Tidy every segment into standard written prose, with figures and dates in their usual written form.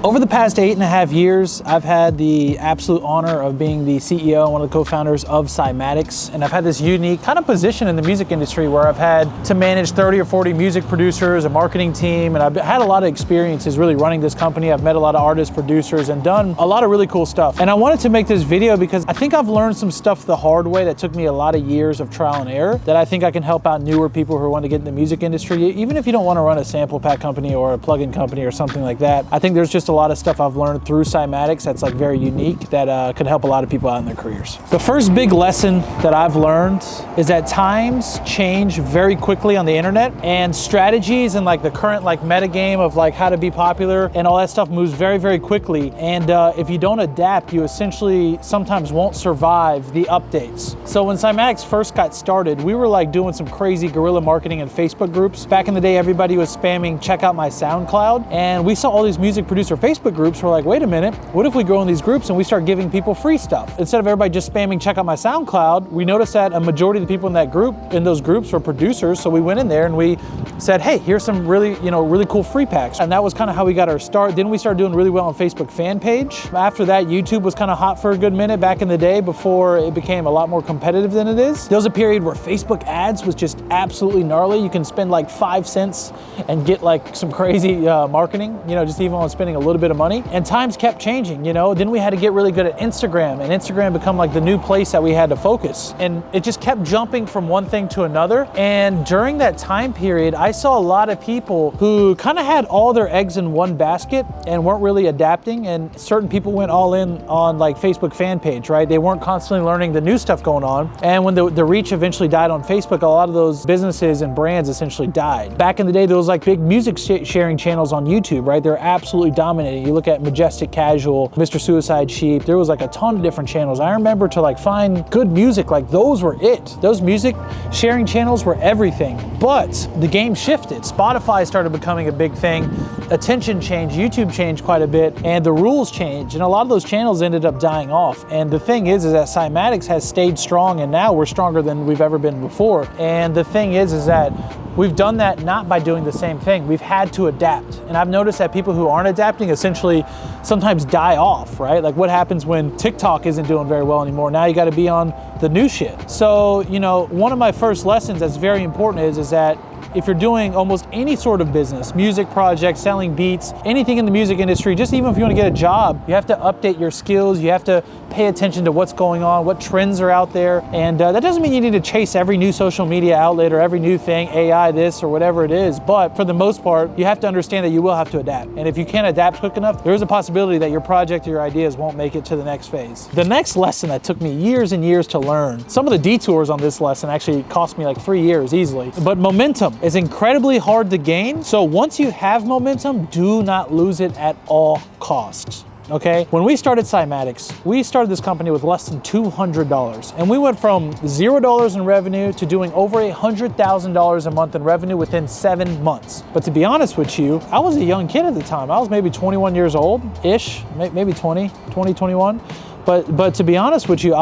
Over the past 8.5 years, I've had the absolute honor of being the CEO and one of the co-founders of Cymatics. And I've had this unique kind of position in the music industry where I've had to manage 30 or 40 music producers, a marketing team, and I've had a lot of experiences really running this company. I've met a lot of artists, producers, and done a lot of really cool stuff. And I wanted to make this video because I think I've learned some stuff the hard way that took me a lot of years of trial and error that I think I can help out newer people who want to get in the music industry. Even if you don't want to run a sample pack company or a plugin company or something like that, I think there's just a lot of stuff I've learned through Cymatics that's like very unique that could help a lot of people out in their careers. The first big lesson that I've learned is that times change very quickly on the internet, and strategies and like the current like meta game of like how to be popular and all that stuff moves very, very quickly. And if you don't adapt, you essentially sometimes won't survive the updates. So when Cymatics first got started, we were like doing some crazy guerrilla marketing in Facebook groups. Back in the day, everybody was spamming check out my SoundCloud, and we saw all these music producer Facebook groups. We're like, wait a minute, what if we grow in these groups and we start giving people free stuff? Instead of everybody just spamming check out my SoundCloud, we noticed that a majority of the people in that group, in those groups, were producers. So we went in there and we said, hey, here's some really, really cool free packs. And that was kind of how we got our start. Then we started doing really well on Facebook fan page. After that, YouTube was kind of hot for a good minute back in the day before it became a lot more competitive than it is. There was a period where Facebook ads was just absolutely gnarly. You can spend like 5 cents and get like some crazy marketing, just even on spending a little bit of money. And times kept changing, Then we had to get really good at Instagram, and Instagram become like the new place that we had to focus. And it just kept jumping from one thing to another. And during that time period, I saw a lot of people who kind of had all their eggs in one basket and weren't really adapting. And certain people went all in on like Facebook fan page, right? They weren't constantly learning the new stuff going on. And when the reach eventually died on Facebook, a lot of those businesses and brands essentially died. Back in the day, there was like big music sharing channels on YouTube, right? They're absolutely dominating. You look at Majestic Casual, Mr. Suicide Sheep, there was like a ton of different channels. I remember to like find good music, like those were it. Those music sharing channels were everything. But the game shifted. Spotify started becoming a big thing. Attention changed, YouTube changed quite a bit, and the rules changed. And a lot of those channels ended up dying off. And the thing is that Cymatics has stayed strong, and now we're stronger than we've ever been before. And the thing is that we've done that not by doing the same thing. We've had to adapt. And I've noticed that people who aren't adapting essentially sometimes die off, right? Like what happens when TikTok isn't doing very well anymore? Now you got to be on the new shit. So, one of my first lessons that's very important is that if you're doing almost any sort of business, music projects, selling beats, anything in the music industry, just even if you want to get a job, you have to update your skills. You have to pay attention to what's going on, what trends are out there. And that doesn't mean you need to chase every new social media outlet or every new thing, AI this or whatever it is. But for the most part, you have to understand that you will have to adapt. And if you can't adapt quick enough, there is a possibility that your project or your ideas won't make it to the next phase. The next lesson that took me years and years to learn, some of the detours on this lesson actually cost me like 3 years easily, but momentum is incredibly hard to gain. So once you have momentum, do not lose it at all costs. Okay, when we started Cymatics, we started this company with less than $200, and we went from $0 in revenue to doing over $100,000 a month in revenue within 7 months. But to be honest with you, I was a young kid at the time. I was maybe 21 years old-ish, maybe 20, 21. But to be honest with you,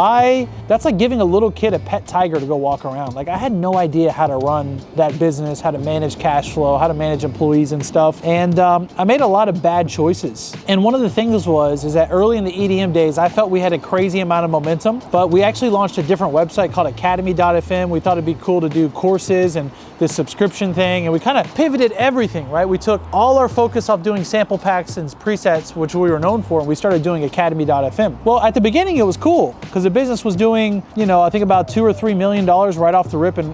that's like giving a little kid a pet tiger to go walk around. Like I had no idea how to run that business, how to manage cash flow, how to manage employees and stuff. And I made a lot of bad choices. And one of the things is that early in the EDM days, I felt we had a crazy amount of momentum, but we actually launched a different website called academy.fm. We thought it'd be cool to do courses and this subscription thing. And we kind of pivoted everything, right? We took all our focus off doing sample packs and presets, which we were known for, and we started doing academy.fm. Well, at the beginning, it was cool because the business was doing, I think about $2 or $3 million right off the rip in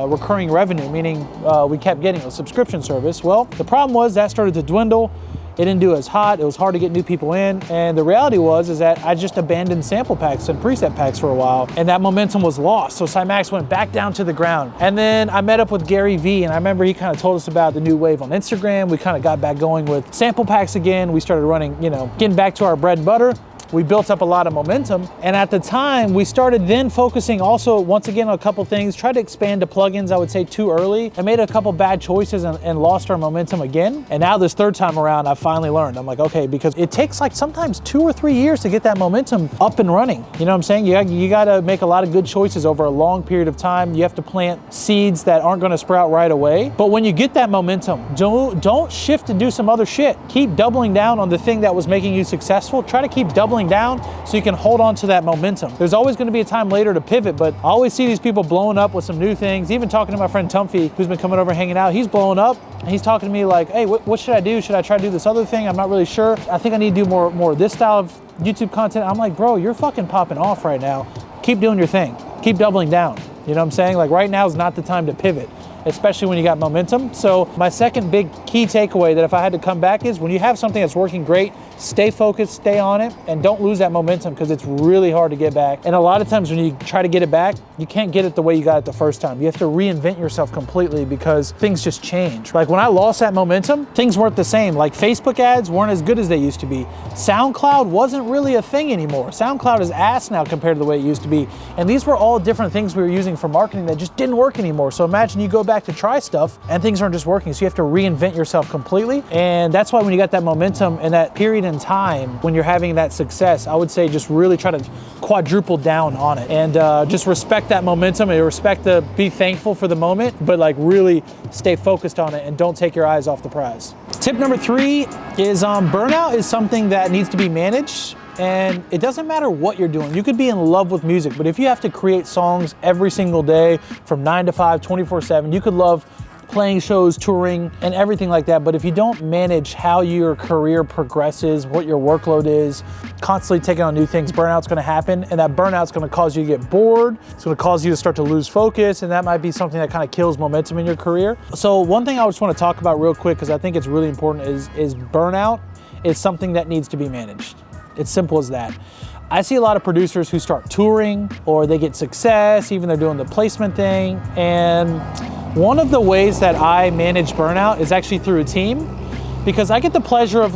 recurring revenue, meaning we kept getting a subscription service. Well, the problem was that started to dwindle. It didn't do as hot. It was hard to get new people in. And the reality is that I just abandoned sample packs and preset packs for a while, and that momentum was lost. So Cymatics went back down to the ground. And then I met up with Gary Vee, and I remember he kind of told us about the new wave on Instagram. We kind of got back going with sample packs again. We started running, getting back to our bread and butter. we built up a lot of momentum. And at the time, we started then focusing also, once again, on a couple things, tried to expand to plugins, I would say too early, and made a couple bad choices and lost our momentum again. And now this third time around, I finally learned. I'm like, okay, because it takes like sometimes 2 or 3 years to get that momentum up and running. You know what I'm saying? You gotta make a lot of good choices over a long period of time. You have to plant seeds that aren't gonna sprout right away. But when you get that momentum, don't shift and do some other shit. Keep doubling down on the thing that was making you successful. Try to keep doubling down so you can hold on to that momentum. There's always gonna be a time later to pivot, but I always see these people blowing up with some new things. Even talking to my friend Tumphy, who's been coming over and hanging out, he's blowing up. And he's talking to me like, hey, what should I do? Should I try to do this other thing? I'm not really sure. I think I need to do more of this style of YouTube content. I'm like, bro, you're fucking popping off right now. Keep doing your thing. Keep doubling down. You know what I'm saying? Like right now is not the time to pivot, especially when you got momentum. So my second big key takeaway that if I had to come back is when you have something that's working great, stay focused, stay on it, and don't lose that momentum because it's really hard to get back. And a lot of times when you try to get it back, you can't get it the way you got it the first time. You have to reinvent yourself completely because things just change. Like when I lost that momentum, things weren't the same. Like Facebook ads weren't as good as they used to be. SoundCloud wasn't really a thing anymore. SoundCloud is ass now compared to the way it used to be. And these were all different things we were using for marketing that just didn't work anymore. So imagine you go back to try stuff and things aren't just working. So you have to reinvent yourself completely. And that's why when you got that momentum and that period in time when you're having that success, I would say just really try to quadruple down on it and just respect that momentum and be thankful for the moment, but like really stay focused on it and don't take your eyes off the prize. Tip number 3 is burnout is something that needs to be managed. And it doesn't matter what you're doing. You could be in love with music, but if you have to create songs every single day from 9 to 5, 24/7, you could love playing shows, touring, and everything like that. But if you don't manage how your career progresses, what your workload is, constantly taking on new things, burnout's gonna happen. And that burnout's gonna cause you to get bored. It's gonna cause you to start to lose focus. And that might be something that kind of kills momentum in your career. So one thing I just wanna talk about real quick, because I think it's really important, is burnout is something that needs to be managed. It's simple as that. I see a lot of producers who start touring or they get success, even they're doing the placement thing. And one of the ways that I manage burnout is actually through a team, because I get the pleasure of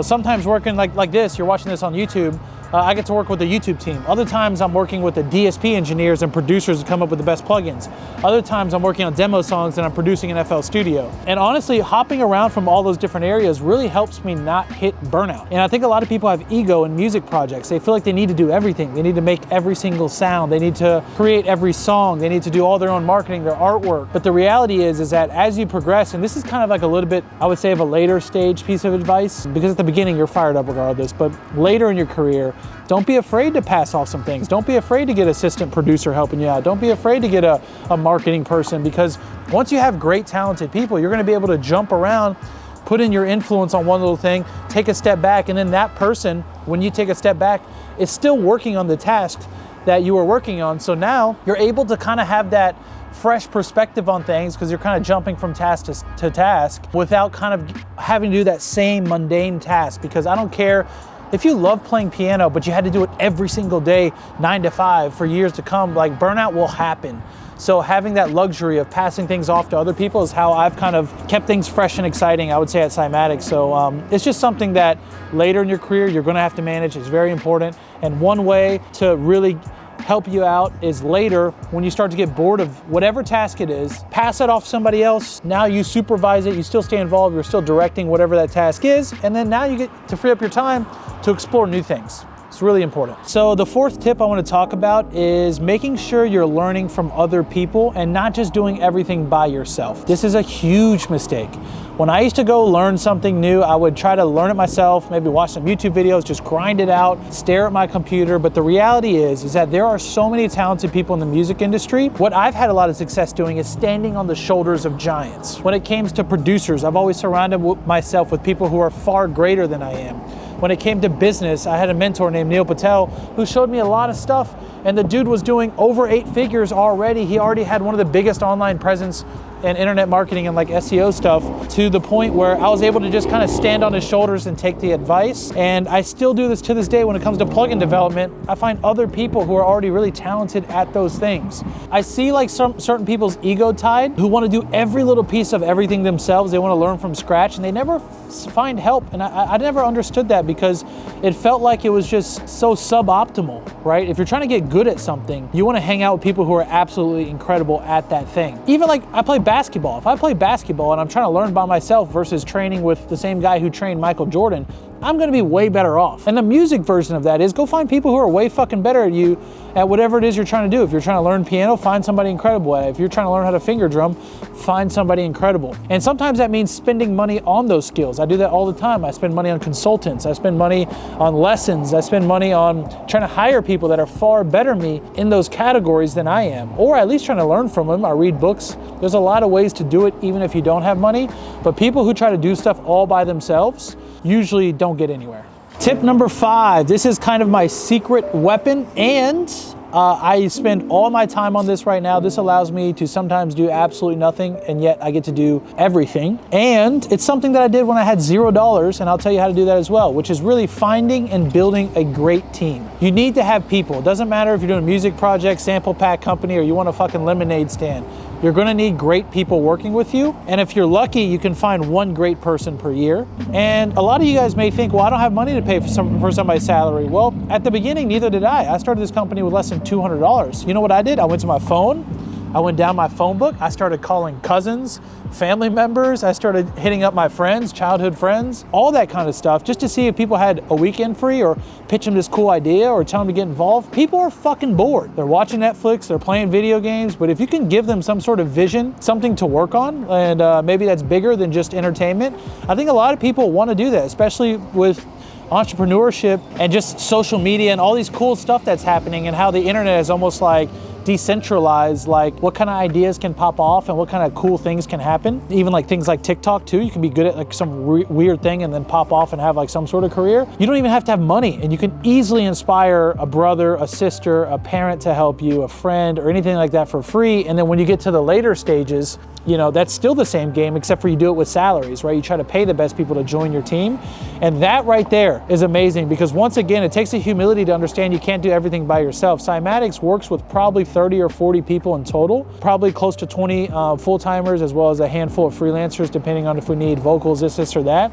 sometimes working like this, you're watching this on YouTube, I get to work with the YouTube team. Other times I'm working with the DSP engineers and producers to come up with the best plugins. Other times I'm working on demo songs and I'm producing in FL Studio. And honestly, hopping around from all those different areas really helps me not hit burnout. And I think a lot of people have ego in music projects. They feel like they need to do everything. They need to make every single sound. They need to create every song. They need to do all their own marketing, their artwork. But the reality is that as you progress, and this is kind of like a little bit, I would say, of a later stage piece of advice, because at the beginning you're fired up regardless, but later in your career, don't be afraid to pass off some things. Don't be afraid to get an assistant producer helping you out. Don't be afraid to get a marketing person, because once you have great talented people, you're gonna be able to jump around, put in your influence on one little thing, take a step back, and then that person, when you take a step back, is still working on the task that you were working on. So now you're able to kind of have that fresh perspective on things because you're kind of jumping from task to task without kind of having to do that same mundane task. Because I don't care if you love playing piano, but you had to do it every single day, 9 to 5 for years to come, like burnout will happen. So having that luxury of passing things off to other people is how I've kind of kept things fresh and exciting, I would say, at Cymatics. So it's just something that later in your career, you're gonna have to manage. It's very important. And one way to really help you out is later when you start to get bored of whatever task it is, pass it off to somebody else. Now you supervise it, you still stay involved, you're still directing whatever that task is, and then now you get to free up your time to explore new things. It's really important. So the fourth tip I want to talk about is making sure you're learning from other people and not just doing everything by yourself. This is a huge mistake. When I used to go learn something new, I would try to learn it myself, maybe watch some YouTube videos, just grind it out, stare at my computer. But the reality is that there are so many talented people in the music industry. What I've had a lot of success doing is standing on the shoulders of giants. When it comes to producers, I've always surrounded myself with people who are far greater than I am. When it came to business, I had a mentor named Neil Patel who showed me a lot of stuff, and the dude was doing over 8 figures already. He already had one of the biggest online presence and internet marketing and like SEO stuff to the point where I was able to just kind of stand on his shoulders and take the advice. And I still do this to this day when it comes to plugin development. I find other people who are already really talented at those things. I see like some certain people's ego tied who want to do every little piece of everything themselves. They want to learn from scratch and they never find help. And I never understood that because it felt like it was just so suboptimal, right? If you're trying to get good at something, you want to hang out with people who are absolutely incredible at that thing. Even like I play basketball. If I play basketball and I'm trying to learn by myself versus training with the same guy who trained Michael Jordan, I'm gonna be way better off. And the music version of that is go find people who are way fucking better at you at whatever it is you're trying to do. If you're trying to learn piano, find somebody incredible at it. If you're trying to learn how to finger drum, find somebody incredible. And sometimes that means spending money on those skills. I do that all the time. I spend money on consultants. I spend money on lessons. I spend money on trying to hire people that are far better me in those categories than I am, or at least trying to learn from them. I read books. There's a lot of ways to do it even if you don't have money, but people who try to do stuff all by themselves usually don't get anywhere. Tip number 5, this is kind of my secret weapon, and I spend all my time on this right now. This allows me to sometimes do absolutely nothing, and yet I get to do everything. And it's something that I did when I had $0, and I'll tell you how to do that as well, which is really finding and building a great team. You need to have people. It doesn't matter if you're doing a music project, sample pack company, or you want a fucking lemonade stand. You're gonna need great people working with you. And if you're lucky, you can find one great person per year. And a lot of you guys may think, well, I don't have money to pay for somebody's salary. Well, at the beginning, neither did I. I started this company with less than $200. You know what I did? I went to my phone. I went down my phone book. I started calling cousins, family members. I started hitting up my friends, childhood friends, all that kind of stuff, just to see if people had a weekend free or pitch them this cool idea or tell them to get involved. People are fucking bored. They're watching Netflix, they're playing video games, but if you can give them some sort of vision, something to work on, and maybe that's bigger than just entertainment, I think a lot of people want to do that, especially with entrepreneurship and just social media and all these cool stuff that's happening, and how the internet is almost like decentralized, like what kind of ideas can pop off and what kind of cool things can happen. Even like things like TikTok too, you can be good at like some weird thing and then pop off and have like some sort of career. You don't even have to have money, and you can easily inspire a brother, a sister, a parent to help you, a friend, or anything like that for free. And then when you get to the later stages, you know, that's still the same game, except for you do it with salaries, right? You try to pay the best people to join your team. And that right there is amazing, because once again, it takes a humility to understand you can't do everything by yourself. Cymatics works with probably 30 or 40 people in total, probably close to 20 full-timers, as well as a handful of freelancers, depending on if we need vocals, this or that.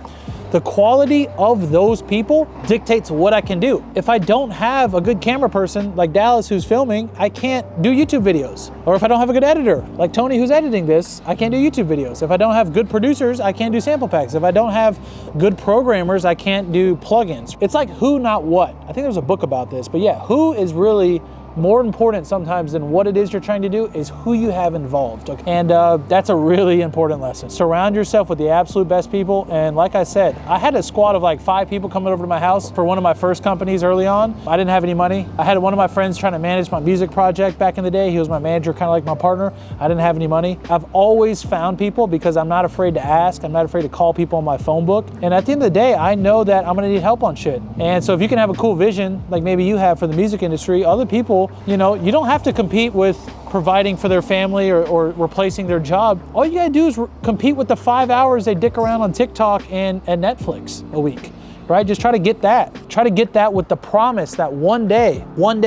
The quality of those people dictates what I can do. If I don't have a good camera person like Dallas who's filming, I can't do YouTube videos. Or if I don't have a good editor like Tony who's editing this, I can't do YouTube videos. If I don't have good producers, I can't do sample packs. If I don't have good programmers, I can't do plugins. It's like who, not what. I think there's a book about this, but yeah, who is really more important sometimes than what it is you're trying to do is who you have involved. Okay? And that's a really important lesson. Surround yourself with the absolute best people. And like I said, I had a squad of like 5 people coming over to my house for one of my first companies early on. I didn't have any money. I had one of my friends trying to manage my music project back in the day. He was my manager, kind of like my partner. I didn't have any money. I've always found people because I'm not afraid to ask. I'm not afraid to call people on my phone book. And at the end of the day, I know that I'm gonna need help on shit. And so if you can have a cool vision, like maybe you have for the music industry, other people, you know, you don't have to compete with providing for their family or replacing their job. All you gotta do is compete with the 5 hours they dick around on TikTok and Netflix a week, right? Just try to get that. Try to get that with the promise that one day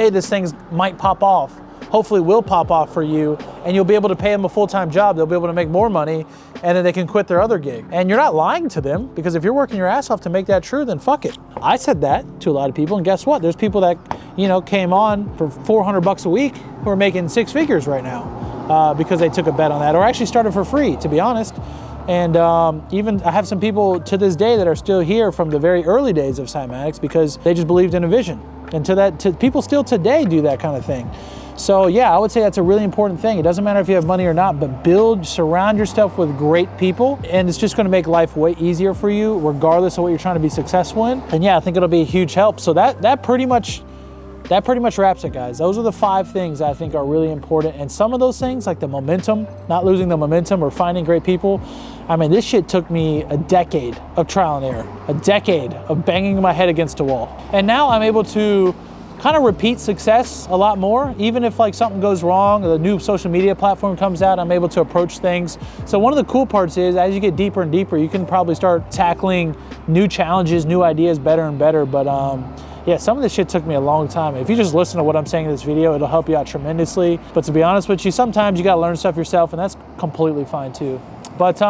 this thing might pop off. Hopefully will pop off for you, and you'll be able to pay them a full-time job. They'll be able to make more money, and then they can quit their other gig. And you're not lying to them, because if you're working your ass off to make that true, then fuck it. I said that to a lot of people, and guess what? There's people that, you know, came on for $400 a week who are making 6 figures right now because they took a bet on that, or actually started for free, to be honest. And even I have some people to this day that are still here from the very early days of Cymatics because they just believed in a vision. And people still today do that kind of thing. So yeah, I would say that's a really important thing. It doesn't matter if you have money or not, but surround yourself with great people, and it's just gonna make life way easier for you, regardless of what you're trying to be successful in. And yeah, I think it'll be a huge help. So that pretty much wraps it, guys. Those are the 5 things I think are really important. And some of those things, like the momentum, not losing the momentum or finding great people, I mean, this shit took me a decade of trial and error, a decade of banging my head against a wall. And now I'm able to kind of repeat success a lot more. Even if like something goes wrong, the new social media platform comes out, I'm able to approach things. So one of the cool parts is as you get deeper and deeper, you can probably start tackling new challenges, new ideas better and better. But yeah, some of this shit took me a long time. If you just listen to what I'm saying in this video, it'll help you out tremendously. But to be honest with you, sometimes you gotta learn stuff yourself, and that's completely fine too. But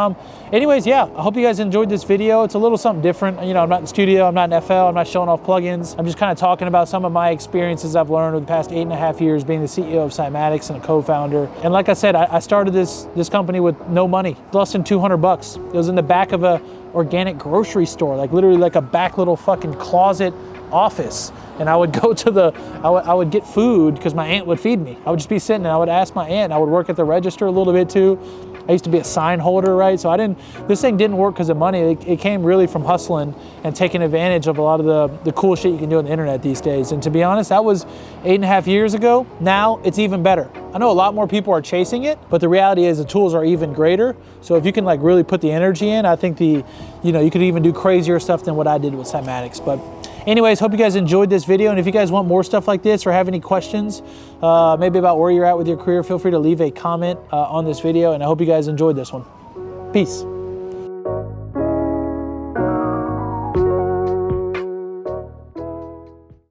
anyways, yeah, I hope you guys enjoyed this video. It's a little something different. You know, I'm not in the studio, I'm not in FL, I'm not showing off plugins. I'm just kind of talking about some of my experiences I've learned over the past 8.5 years being the CEO of Cymatics and a co-founder. And like I said, I started this company with no money, less than 200 bucks. It was in the back of a organic grocery store, like literally like a back little fucking closet office. And I would go to I would get food because my aunt would feed me. I would just be sitting and I would ask my aunt. I would work at the register a little bit too. I used to be a sign holder, right? So this thing didn't work because of money. It came really from hustling and taking advantage of a lot of the cool shit you can do on the internet these days. And to be honest, that was 8.5 years ago. Now it's even better. I know a lot more people are chasing it, but the reality is the tools are even greater. So if you can like really put the energy in, I think you could even do crazier stuff than what I did with Cymatics. But anyways, hope you guys enjoyed this video. And if you guys want more stuff like this or have any questions, maybe about where you're at with your career, feel free to leave a comment on this video. And I hope you guys enjoyed this one. Peace.